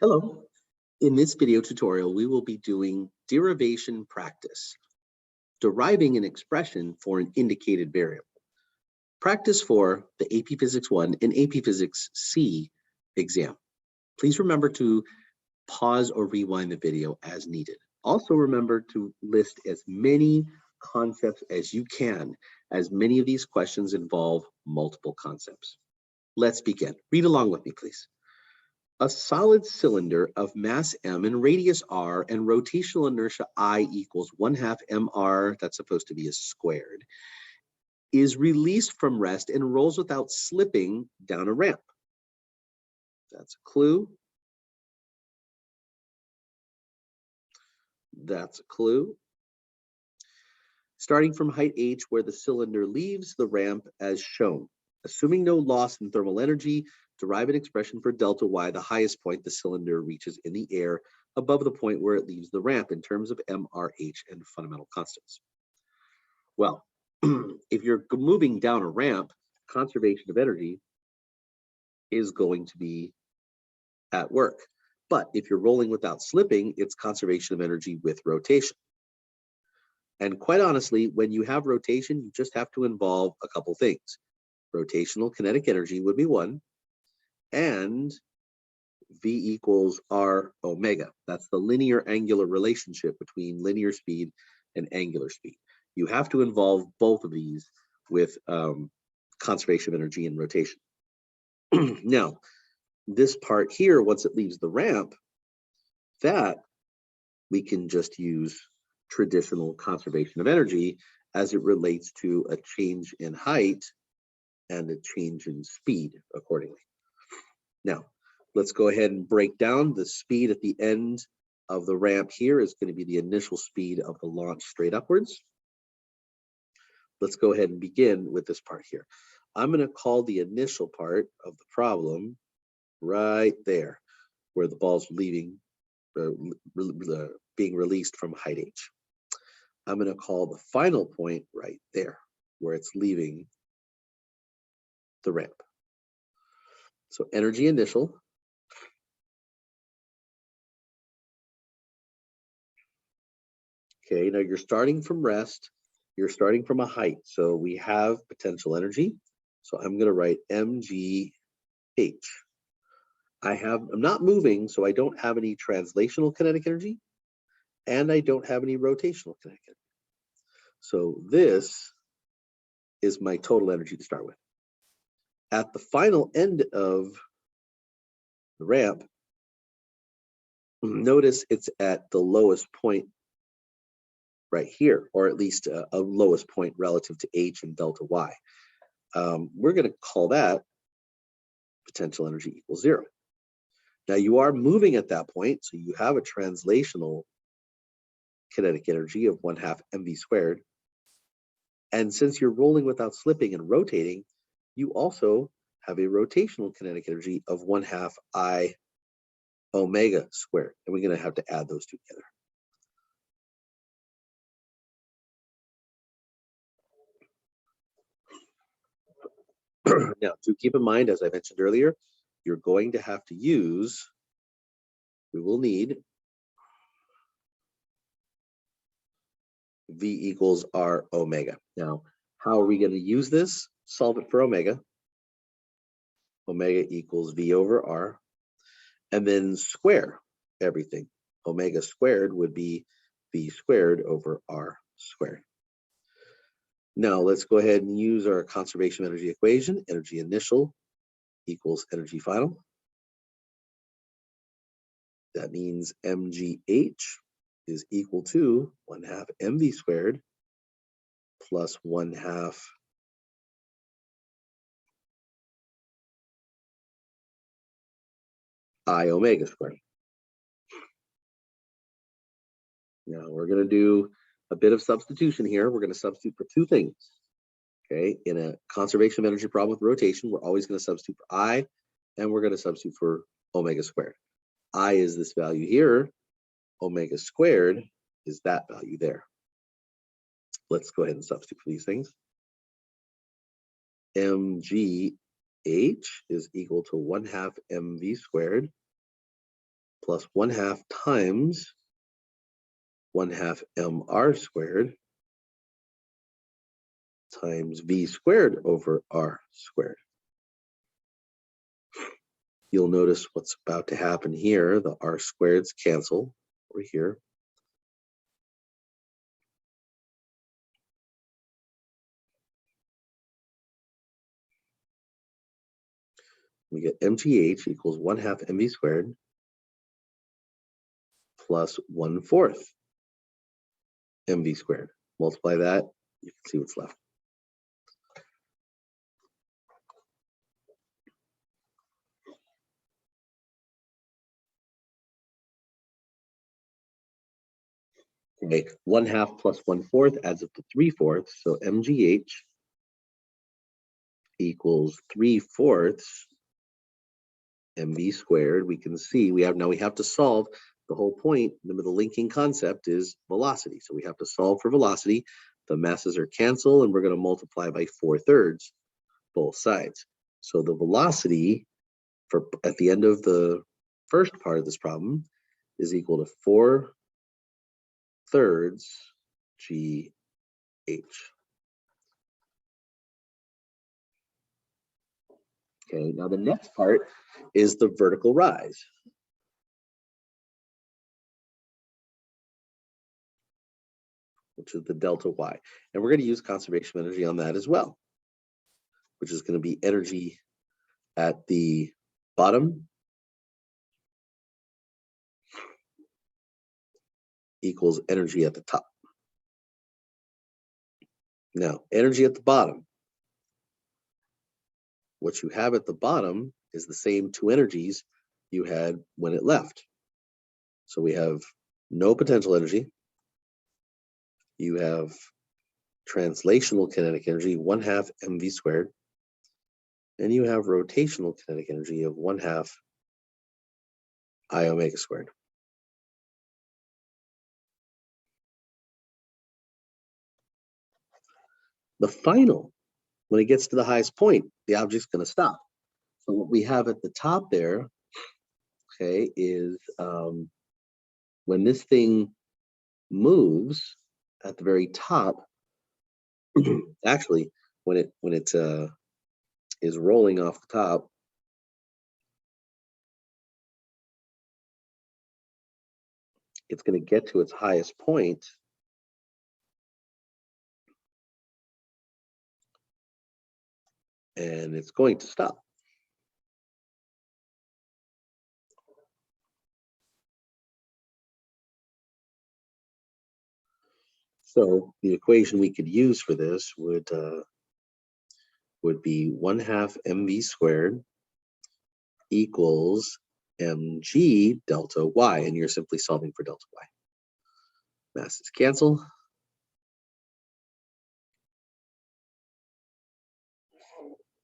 Hello. In this video tutorial, we will be doing derivation practice, deriving an expression for an indicated variable. Practice for the AP Physics 1 and AP Physics C exam. Please remember to pause or rewind the video as needed. Also remember to list as many concepts as you can, as many of these questions involve multiple concepts. Let's begin. Read along with me, please. A solid cylinder of mass m and radius r and rotational inertia I equals 1/2 mr, that's supposed to be a squared, is released from rest and rolls without slipping down a ramp. That's a clue. That's a clue. Starting from height h where the cylinder leaves the ramp as shown. Assuming no loss in thermal energy, derive an expression for delta y, the highest point the cylinder reaches in the air above the point where it leaves the ramp in terms of mrh and fundamental constants. Well, if you're moving down a ramp, conservation of energy is going to be at work. But if you're rolling without slipping, it's conservation of energy with rotation. And quite honestly, when you have rotation, you just have to involve a couple things. Rotational kinetic energy would be one, and V equals R omega. That's the linear angular relationship between linear speed and angular speed. You have to involve both of these with conservation of energy and rotation. Now, this part here, once it leaves the ramp, that we can just use traditional conservation of energy as it relates to a change in height and a change in speed accordingly. Now, let's go ahead and break down the speed at the end of the ramp here is going to be the initial speed of the launch straight upwards. Let's go ahead and begin with this part here. I'm going to call the initial part of the problem right there, where the ball's leaving, being released from height h. I'm going to call the final point right there, where it's leaving the ramp. So energy initial. Okay, now you're starting from rest. You're starting from a height. So we have potential energy. So I'm going to write mgh. I'm not moving, so I don't have any translational kinetic energy, and I don't have any rotational kinetic energy. So this is my total energy to start with. At the final end of the ramp, notice it's at the lowest point right here, or at least a lowest point relative to h and delta y. We're going to call that potential energy equals 0. Now you are moving at that point, so you have a translational kinetic energy of 1/2 mv squared. And since you're rolling without slipping and rotating, you also have a rotational kinetic energy of 1/2 I omega squared. And we're going to have to add those two together. Now, to keep in mind, as I mentioned earlier, you're going to have to use, we will need V equals R omega. Now, how are we going to use this? Solve it for omega. Omega equals V over R. And then square everything. Omega squared would be V squared over R squared. Now, let's go ahead and use our conservation of energy equation. Energy initial equals energy final. That means mgh is equal to 1/2 mv squared plus 1/2 I omega squared. Now we're going to do a bit of substitution here. We're going to substitute for two things. Okay, in a conservation of energy problem with rotation, we're always going to substitute for I, and we're going to substitute for omega squared. I is this value here. Omega squared is that value there. Let's go ahead and substitute for these things. mgh is equal to 1/2 mv squared plus 1/2 times 1/2 mr squared times v squared over r squared. You'll notice what's about to happen here. The r squareds cancel over here. We get mgh equals 1/2 mv squared plus 1/4 mv squared. Multiply that, you can see what's left. Okay, 1/2 plus 1/4 adds up to 3/4. So mgh equals 3/4 mv squared. We can see we have to solve. The whole point, remember the linking concept is velocity. So we have to solve for velocity. The masses are canceled and we're going to multiply by 4/3 both sides. So the velocity for at the end of the first part of this problem is equal to 4/3 gh. Okay, now the next part is the vertical rise. Which is the delta y. And we're going to use conservation of energy on that as well, which is going to be energy at the bottom equals energy at the top. Now, energy at the bottom, what you have at the bottom is the same two energies you had when it left. So we have no potential energy. You have translational kinetic energy, 1/2 mv squared. And you have rotational kinetic energy of 1/2 I omega squared. The final, when it gets to the highest point, the object's going to stop. So what we have at the top there, okay, is when this thing moves at the very top, actually, when it is rolling off the top, it's going to get to its highest point. And it's going to stop. So the equation we could use for this would be 1/2 mv squared equals mg delta y, and you're simply solving for delta y. Masses cancel.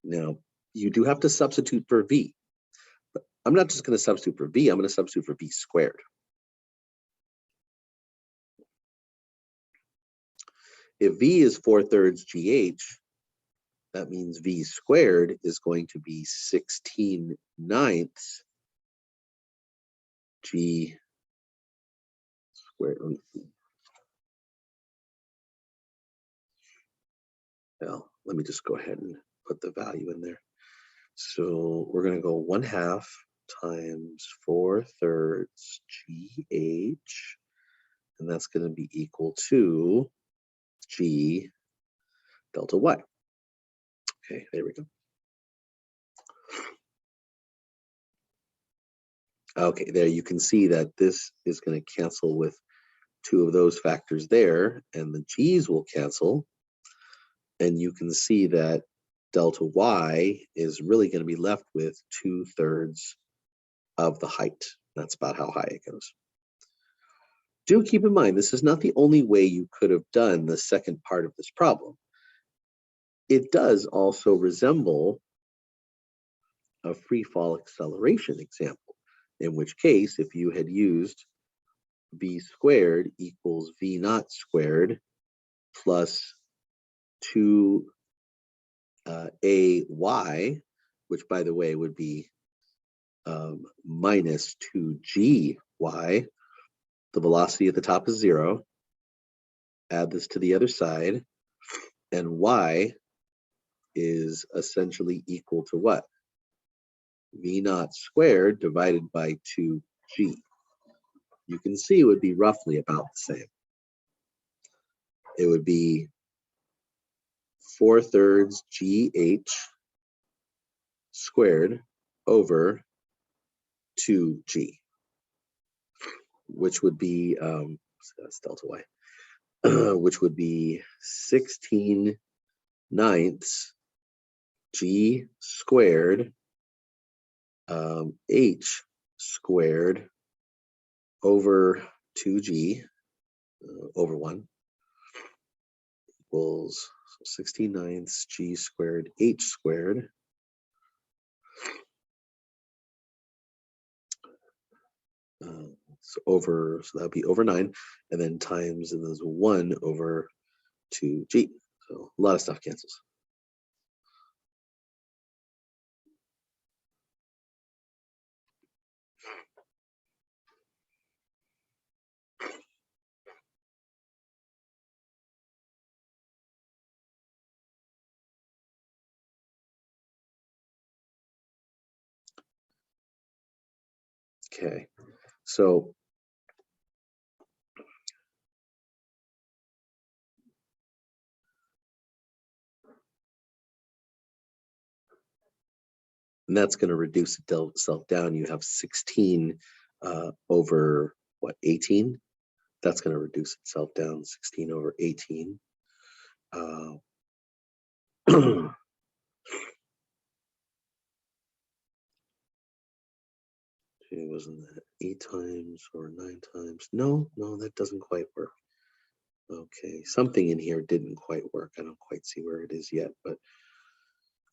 Now, you do have to substitute for v. But I'm not just going to substitute for v, I'm going to substitute for v squared. If v is 4/3 gh, that means v squared is going to be 16/9 g squared. Well, let me just go ahead and put the value in there. So we're going to go 1/2 times 4/3 gh, and that's going to be equal to g delta y. Okay, there we go. Okay, there you can see that this is going to cancel with two of those factors there, and the g's will cancel. And you can see that delta y is really going to be left with 2/3 of the height. That's about how high it goes. Do keep in mind, this is not the only way you could have done the second part of this problem. It does also resemble a free fall acceleration example, in which case, if you had used v squared equals v naught squared plus 2ay, which by the way would be minus 2g y. The velocity at the top is 0. Add this to the other side, and y is essentially equal to what? V naught squared divided by 2g. You can see it would be roughly about the same. It would be 4/3 GH squared over 2g, which would be, that's delta y, which would be 16 ninths g squared h squared over 2g over 1 equals 16 ninths g squared h squared so that would be over 9, and then times, and there's 1 over 2g. So a lot of stuff cancels. Okay, so and that's going to reduce itself down. You have 16 over what, 18? That's going to reduce itself down, 16 over 18. Wasn't that 8 times or 9 times? No, that doesn't quite work. Okay, something in here didn't quite work. I don't quite see where it is yet, but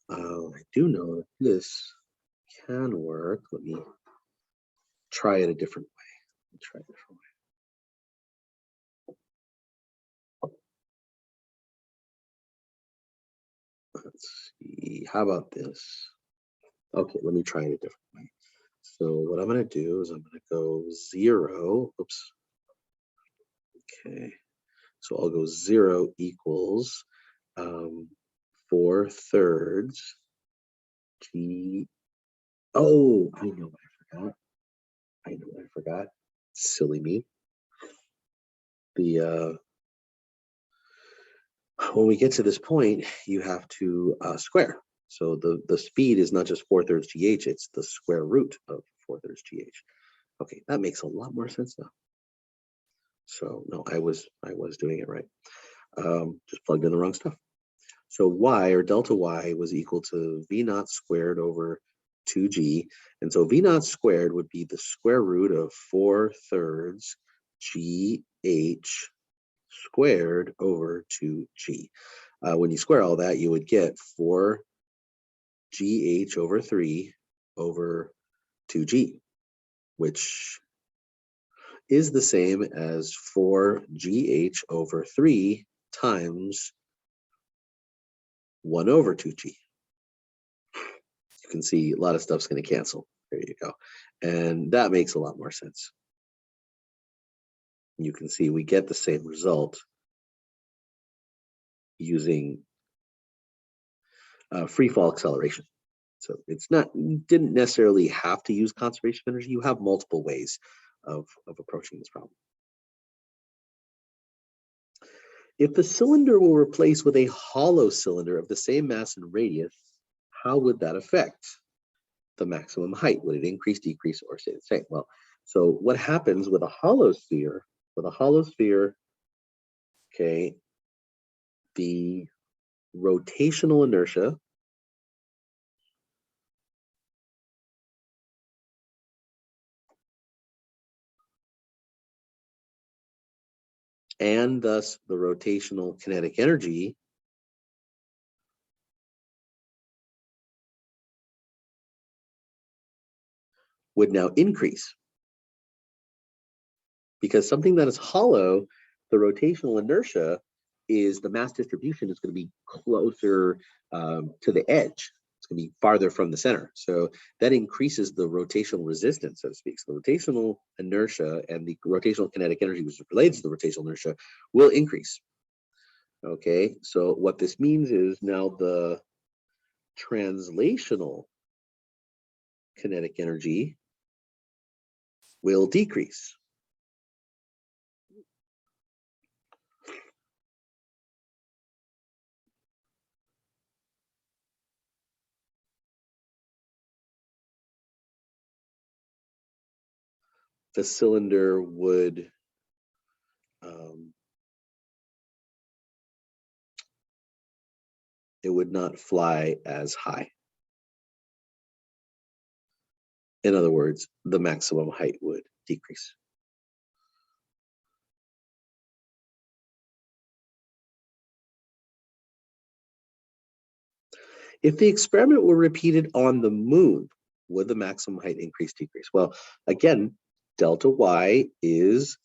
I do know that this can work. Let me try it a different way. Let's see, how about this? Okay, let me try it a different way. So what I'm going to do is I'm going to go 0. Oops. Okay, so I'll go 0 equals 4/3 g. Oh, I know what I forgot. Silly me. When we get to this point, you have to square. So the speed is not just 4/3 gh, it's the square root of 4/3 gh. Okay, that makes a lot more sense now. So no, I was doing it right. Just plugged in the wrong stuff. So y, or delta y, was equal to v naught squared over 2g. And so v naught squared would be the square root of 4/3 gh squared over 2g. When you square all that, you would get 4gh over 3 over 2g, which is the same as 4gh over 3 times 1 over 2g. You can see a lot of stuff's going to cancel. There you go. And that makes a lot more sense. You can see we get the same result using free fall acceleration. So it's not, you didn't necessarily have to use conservation of energy. You have multiple ways of approaching this problem. If the cylinder were replaced with a hollow cylinder of the same mass and radius, how would that affect the maximum height? Would it increase, decrease, or stay the same? Well, so what happens with a hollow sphere? With a hollow sphere, okay, the rotational inertia and thus the rotational kinetic energy would now increase. Because something that is hollow, the rotational inertia is the mass distribution is going to be closer to the edge. It's going to be farther from the center. So that increases the rotational resistance, so to speak. So the rotational inertia and the rotational kinetic energy, which relates to the rotational inertia, will increase. Okay, so what this means is now the translational kinetic energy will decrease. The cylinder would it would not fly as high. In other words, the maximum height would decrease. If the experiment were repeated on the moon, would the maximum height increase, decrease? Well, again, delta y is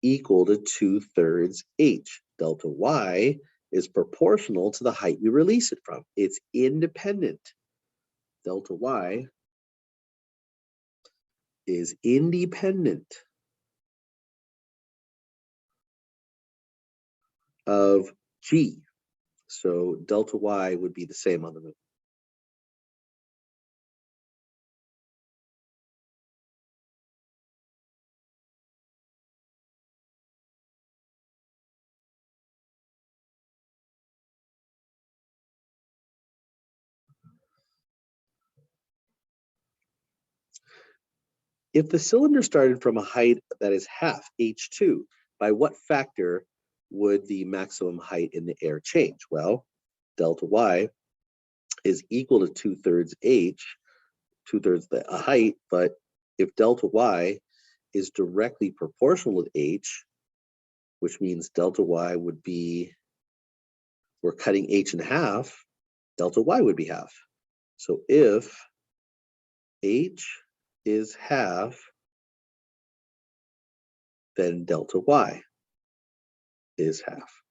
equal to 2/3 h. Delta y is proportional to the height we release it from. It's independent. Delta y is independent of g. So delta y would be the same on the moon. If the cylinder started from a height that is half h2, by what factor would the maximum height in the air change? Well, delta y is equal to 2/3 h, 2/3 the height, but if delta y is directly proportional to h, which means delta y would be, we're cutting h in half, delta y would be half. So if h is half, then delta y is half.